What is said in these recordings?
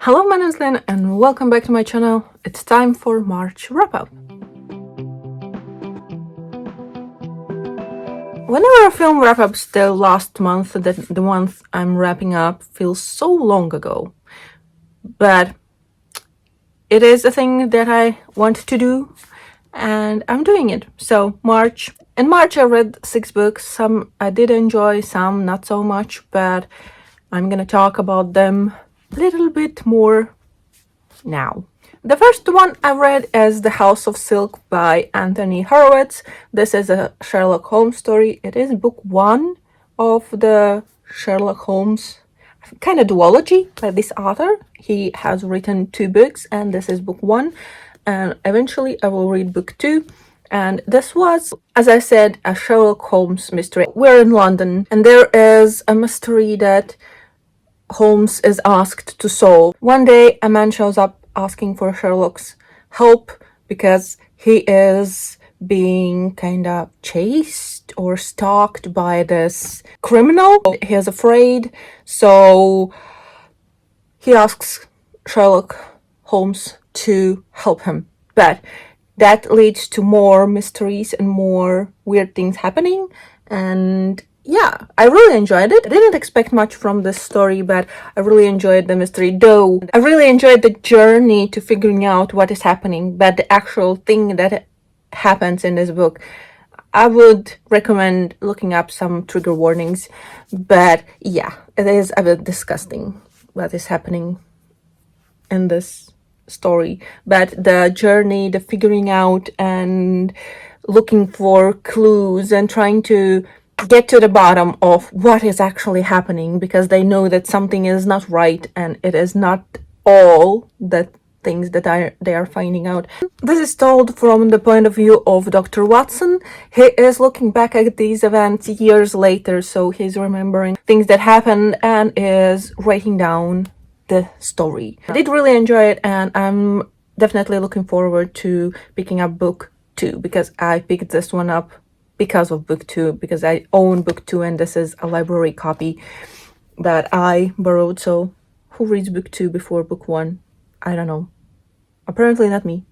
Hello, my name is Liene and welcome back to my channel. It's time for March wrap-up. Whenever a film wrap-ups the last month, the month I'm wrapping up feels so long ago. But it is a thing that I want to do and I'm doing it. So in March I read 6 books. Some I did enjoy, some not so much, but I'm gonna talk about them a little bit more now. The first one I read is The House of Silk by Anthony Horowitz. This is a Sherlock Holmes story. It is book 1 of the Sherlock Holmes kind of duology by this author. He has written 2 books and this is book 1, and eventually I will read book 2. And this was, as I said, a Sherlock Holmes mystery. We're in London and there is a mystery that Holmes is asked to solve. One day a man shows up asking for Sherlock's help because he is being kind of chased or stalked by this criminal. He is afraid, so he asks Sherlock Holmes to help him. But that leads to more mysteries and more weird things happening, and yeah, I really enjoyed it. I didn't expect much from this story, but I really enjoyed the mystery, though I really enjoyed the journey to figuring out what is happening, but the actual thing that happens in this book, I would recommend looking up some trigger warnings. But yeah, it is a bit disgusting what is happening in this story. But the journey, the figuring out and looking for clues and trying to get to the bottom of what is actually happening, because they know that something is not right and it is not all the things that they are finding out. This is told from the point of view of Dr. Watson. He is looking back at these events years later, so he's remembering things that happened and is writing down the story. I did really enjoy it and I'm definitely looking forward to picking up book 2, because I picked this one up because of book 2, because I own book 2 and this is a library copy that I borrowed. So who reads book 2 before book 1? I don't know. Apparently not me.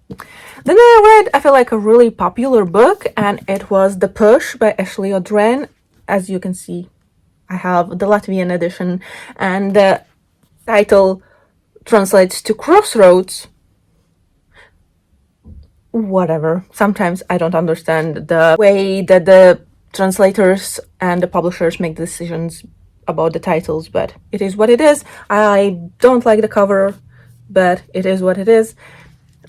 Then I feel like a really popular book, and it was The Push by Ashley O'Dren. As you can see, I have the Latvian edition and the title translates to Crossroads. Whatever. Sometimes I don't understand the way that the translators and the publishers make decisions about the titles, but it is what it is. I don't like the cover, but it is what it is.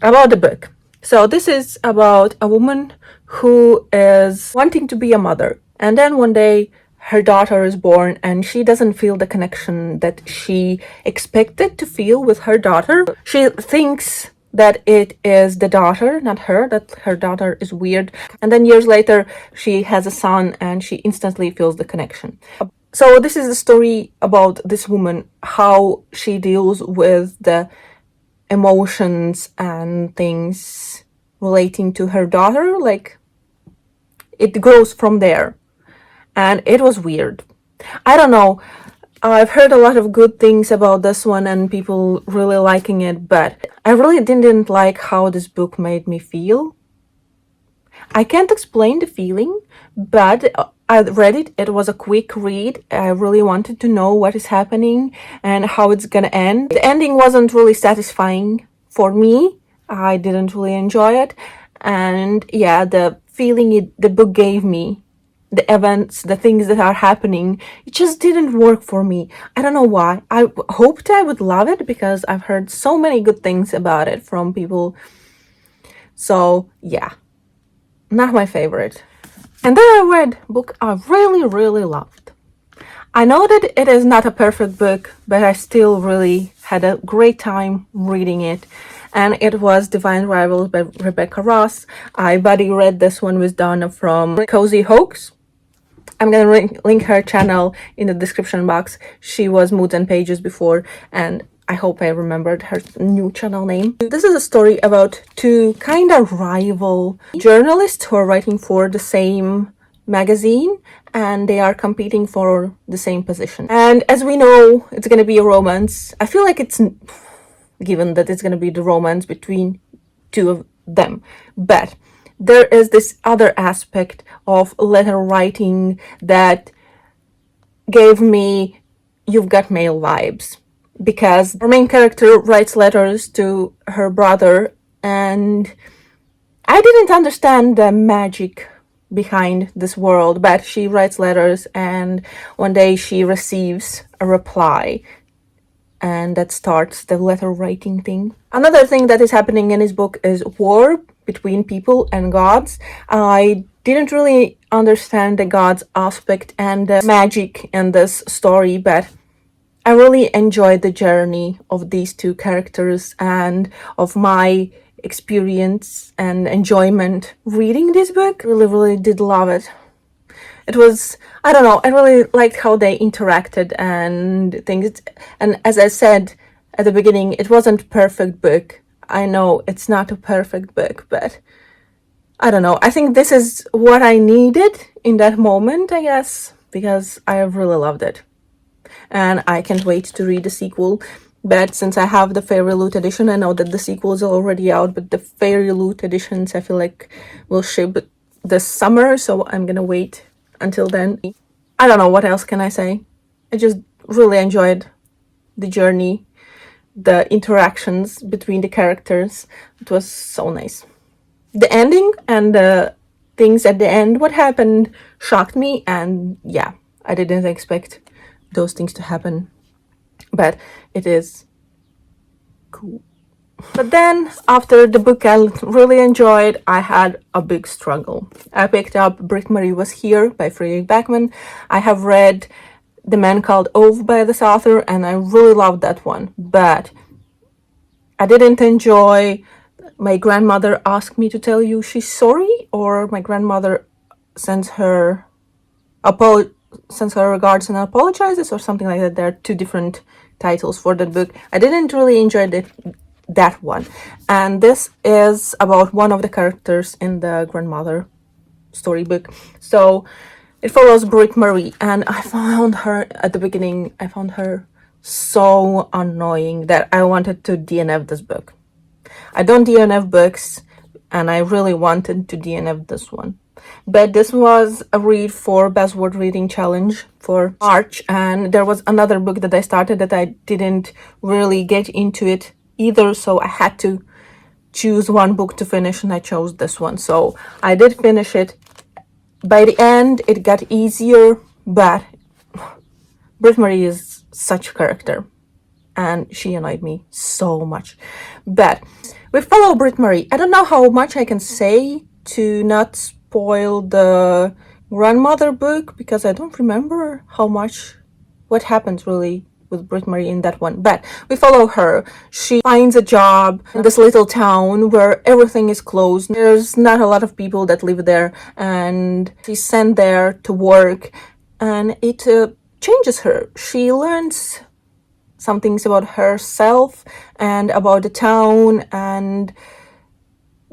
About the book. So this is about a woman who is wanting to be a mother, and then one day her daughter is born and she doesn't feel the connection that she expected to feel with her daughter. She thinks that it is the daughter, not her, that her daughter is weird. And then years later, she has a son and she instantly feels the connection. So this is a story about this woman, how she deals with the emotions and things relating to her daughter. Like, it goes from there. And it was weird. I don't know. I've heard a lot of good things about this one and people really liking it, but I really didn't like how this book made me feel. I can't explain the feeling, but I read it. It was a quick read. I really wanted to know what is happening and how it's gonna end. The ending wasn't really satisfying for me. I didn't really enjoy it. And yeah, the feeling the book gave me, the events, the things that are happening, it just didn't work for me. I don't know why. I hoped I would love it because I've heard so many good things about it from people. So yeah, not my favorite. And then I read a book I really loved. I know that it is not a perfect book, but I still really had a great time reading it. And it was Divine Rivals by Rebecca Ross. I buddy read this one with Donna from Cozy Hoax. I'm gonna link her channel in the description box. She was Moods and Pages before, and I hope I remembered her new channel name. This is a story about 2 kind of rival journalists who are writing for the same magazine, and they are competing for the same position. And as we know, it's going to be a romance. I feel like it's given that it's going to be the romance between two of them. But there is this other aspect of letter writing that gave me You've Got Mail vibes, because our main character writes letters to her brother, and I didn't understand the magic behind this world, but she writes letters, and one day she receives a reply, and that starts the letter writing thing. Another thing that is happening in his book is war between people and gods. I didn't really understand the gods aspect and the magic in this story, but I really enjoyed the journey of these two characters and of my experience and enjoyment reading this book. Really did love it. It was, I don't know, I really liked how they interacted and things. And as I said at the beginning, it wasn't a perfect book. I know it's not a perfect book, but I don't know. I think this is what I needed in that moment, I guess, because I really loved it. And I can't wait to read the sequel. But since I have the Fairy Loot edition, I know that the sequel is already out, but the Fairy Loot editions I feel like will ship this summer, so I'm gonna wait until then. I don't know, what else can I say? I just really enjoyed the journey, the interactions between the characters. It was so nice. The ending and the things at the end, what happened, shocked me, and yeah, I didn't expect those things to happen, but it is cool. But then after the book I really enjoyed, I had a big struggle. I picked up Britt Marie Was Here by Fredrik Backman. I have read The Man Called Ove by this author, and I really loved that one, but I didn't enjoy My Grandmother Asked Me to Tell You She's Sorry, or My Grandmother Sends Her regards and apologizes, or something like that. There are two different titles for that book. I didn't really enjoy that one. And this is about one of the characters in the grandmother storybook. So it follows Britt Marie, and I found her at the beginning, I found her so annoying that I wanted to DNF this book. I don't DNF books, and I really wanted to DNF this one. But this was a read for Best Word Reading Challenge for March, and there was another book that I started that I didn't really get into it either, so I had to choose one book to finish, and I chose this one. So I did finish it. By the end, it got easier, but Britt Marie is such a character, and she annoyed me so much. But we follow Britt Marie. I don't know how much I can say to not spoil the grandmother book, because I don't remember what happens really with Britt Marie in that one. But we follow her. She finds a job in this little town where everything is closed. There's not a lot of people that live there, and she's sent there to work, and it changes her. She learns some things about herself and about the town, and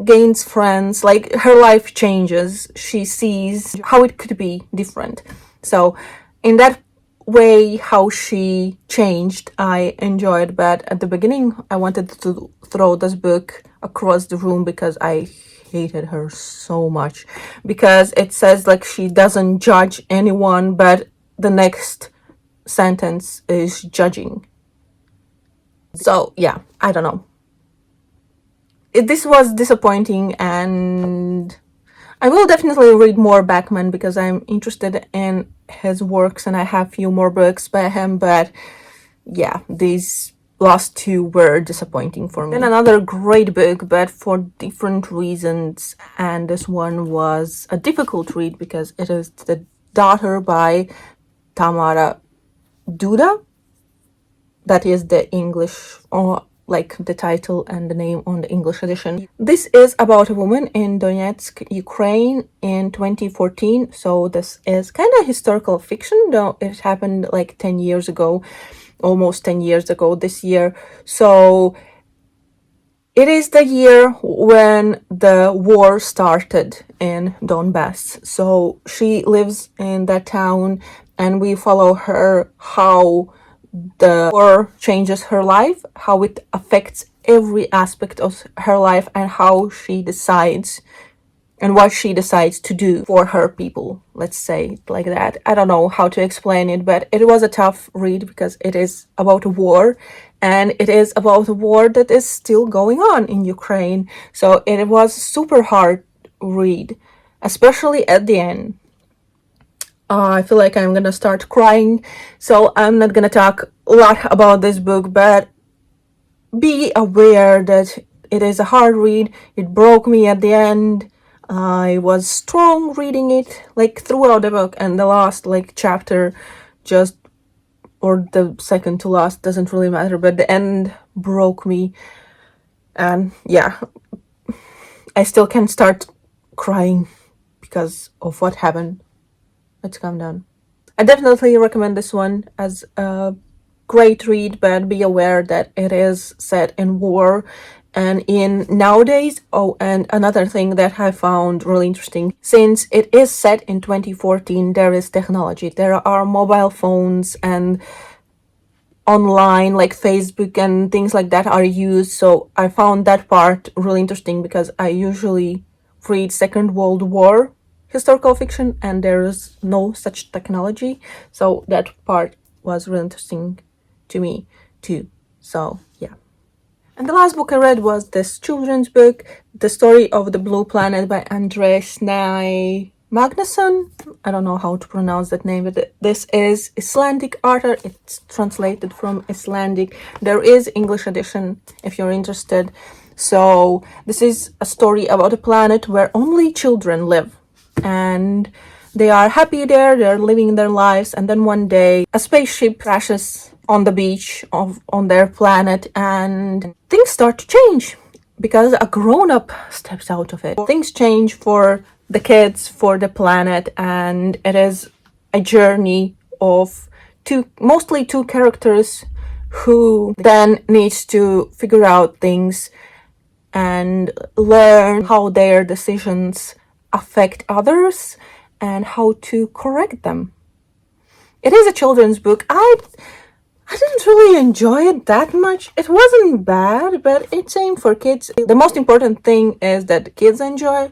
gains friends. Like, her life changes. She sees how it could be different. So in that way, how she changed, I enjoyed. But at the beginning, I wanted to throw this book across the room because I hated her so much, because it says like she doesn't judge anyone, but the next sentence is judging. So yeah, I don't know. This was disappointing, and I will definitely read more Backman because I'm interested in his works, and I have a few more books by him, but yeah, these last two were disappointing for me. Then another great book, but for different reasons, and this one was a difficult read because it is The Daughter by Tamara Duda. That is the English, or like the title and the name on the English edition. This is about a woman in Donetsk, Ukraine in 2014. So this is kind of historical fiction, though it happened like 10 years ago, almost 10 years ago this year. So It is the year when the war started in Donbass. So she lives in that town, and we follow her how the war changes her life, how it affects every aspect of her life, and how she decides and what she decides to do for her people. Let's say it like that. I don't know how to explain it, but it was a tough read because it is about a war, and it is about a war that is still going on in Ukraine. So it was super hard read, especially at the end. I feel like I'm gonna start crying, so I'm not gonna talk a lot about this book, but be aware that it is a hard read. It broke me at the end. I was strong reading it like throughout the book, and the last like chapter just, or the second to last, doesn't really matter, but the end broke me. And yeah, I still can start crying because of what happened. Let's calm down. I definitely recommend this one as a great read, but be aware that it is set in war and in nowadays. Oh, and another thing that I found really interesting, since it is set in 2014, there is technology. There are mobile phones and online like Facebook and things like that are used. So I found that part really interesting because I usually read Second World War historical fiction and there is no such technology. So that part was really interesting to me too. So yeah. And the last book I read was this children's book, The Story of the Blue Planet by Andres Nye Magnusson. I don't know how to pronounce that name, but this is Icelandic author. It's translated from Icelandic. There is English edition if you're interested. So this is a story about a planet where only children live. And they are happy there, they're living their lives, and then one day a spaceship crashes on the beach on their planet and things start to change because a grown-up steps out of it. Things change for the kids, for the planet, and it is a journey of mostly two characters who then needs to figure out things and learn how their decisions affect others and how to correct them. It is a children's book. I didn't really enjoy it that much. It wasn't bad, but it's aimed for kids. The most important thing is that the kids enjoy.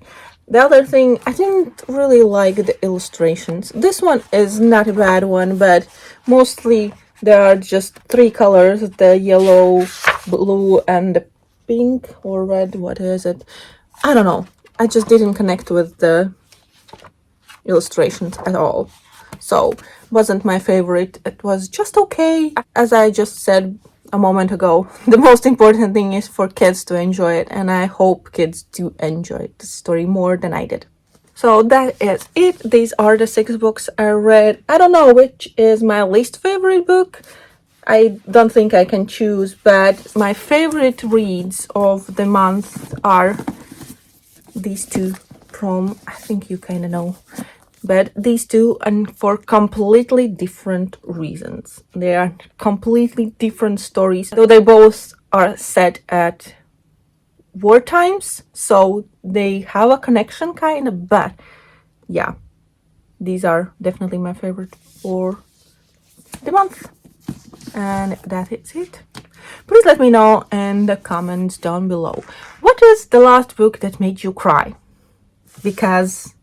The other thing, I didn't really like the illustrations. This one is not a bad one, but mostly there are just three colors, the yellow, blue, and the pink or red. What is it? I don't know. I just didn't connect with the illustrations at all. So wasn't my favorite. It was just okay. As I just said a moment ago, the most important thing is for kids to enjoy it, and I hope kids do enjoy the story more than I did. So that is it. These are the 6 books I read. I don't know which is my least favorite book. I don't think I can choose, but my favorite reads of the month are these two from, I think you kind of know, but these two, and for completely different reasons. They are completely different stories, though they both are set at war times, so they have a connection kind of, but yeah, these are definitely my favorite for the month. And that is it. Please let me know in the comments down below, what is the last book that made you cry? Because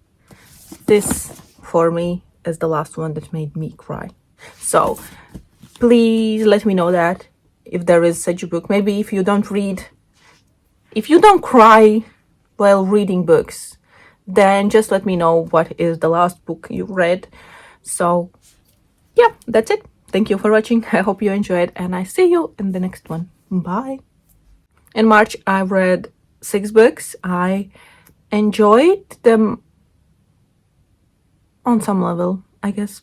this, for me, is the last one that made me cry. So please let me know that if there is such a book. Maybe if you don't cry while reading books, then just let me know what is the last book you read. So yeah, that's it. Thank you for watching. I hope you enjoyed, and I see you in the next one. Bye. In March, I read 6 books. I enjoyed them on some level, I guess.